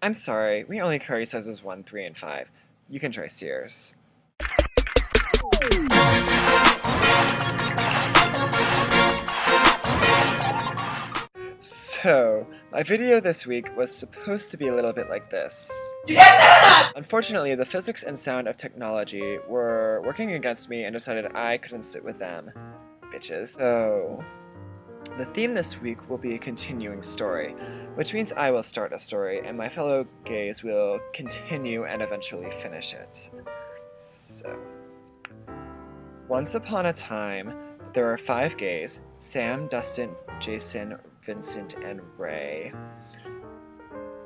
I'm sorry, we only carry sizes 1, 3, and 5. You can try Sears. So, my video this week was supposed to be a little bit like this. You can't say that! Unfortunately, the physics and sound of technology were working against me and decided I couldn't sit with them. Bitches. So, the theme this week will be a continuing story, which means I will start a story and my fellow gays will continue and eventually finish it. So, once upon a time, there were 5 gays: Sam, Dustin, Jason, Vincent, and Ray.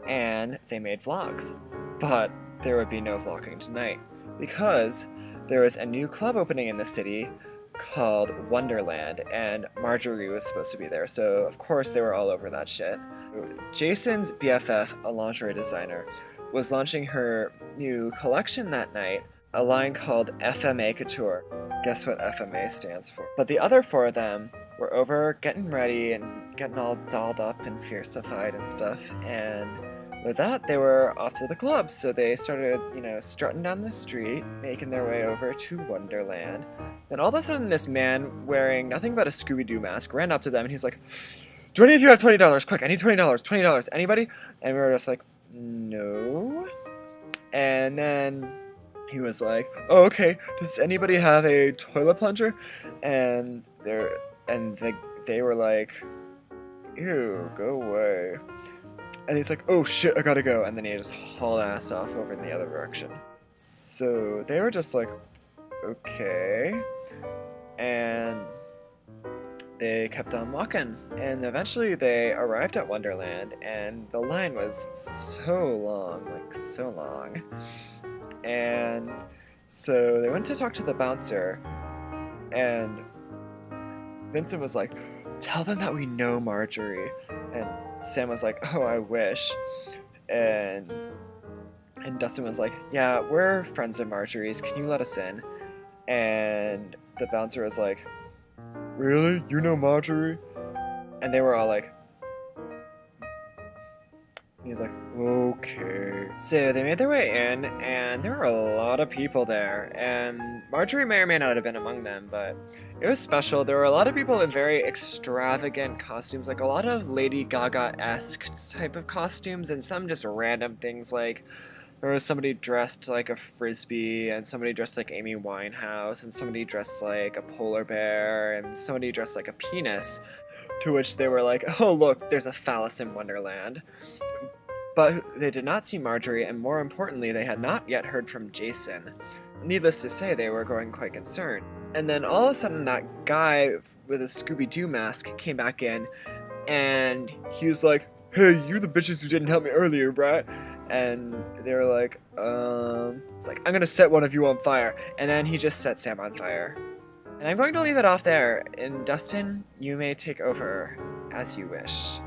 And they made vlogs. But there would be no vlogging tonight, because there was a new club opening in the city called Wonderland, and Marjorie was supposed to be there, so of course they were all over that shit. Jason's BFF, a lingerie designer, was launching her new collection that night, a line called FMA Couture. Guess what FMA stands for? But the other 4 of them were over getting ready and getting all dolled up and fierceified and stuff, and with that they were off to the club. So they started, strutting down the street, making their way over to Wonderland. Then all of a sudden this man wearing nothing but a Scooby-Doo mask ran up to them and he's like, "Do any of you have $20? Quick, I need $20, $20, anybody?" And we were just like, "No." And then he was like, "Oh, okay, does anybody have a toilet plunger?" And they were like, "Ew, go away." And he's like, "Oh shit, I gotta go." And then he just hauled ass off over in the other direction. So they were just like, okay. And they kept on walking. And eventually they arrived at Wonderland, and the line was so long, like so long. And so they went to talk to the bouncer, and Vincent was like, "Tell them that we know Marjorie." And Sam was like, "Oh, I wish." And Dustin was like, "Yeah, we're friends of Marjorie's. Can you let us in?" And the bouncer was like, "Really? You know Marjorie?" And they were all like, he was like, "Okay." So they made their way in, and there were a lot of people there, and Marjorie may or may not have been among them, but it was special. There were a lot of people in very extravagant costumes, like a lot of Lady Gaga-esque type of costumes, and some just random things, like there was somebody dressed like a frisbee, and somebody dressed like Amy Winehouse, and somebody dressed like a polar bear, and somebody dressed like a penis, to which they were like, "Oh look, there's a phallus in Wonderland." But they did not see Marjorie, and more importantly, they had not yet heard from Jason. Needless to say, they were growing quite concerned. And then all of a sudden, that guy with a Scooby-Doo mask came back in, and he was like, "Hey, you're the bitches who didn't help me earlier, right?" And they were like, it's like, "I'm gonna set one of you on fire." And then he just set Sam on fire. And I'm going to leave it off there, and Dustin, you may take over as you wish.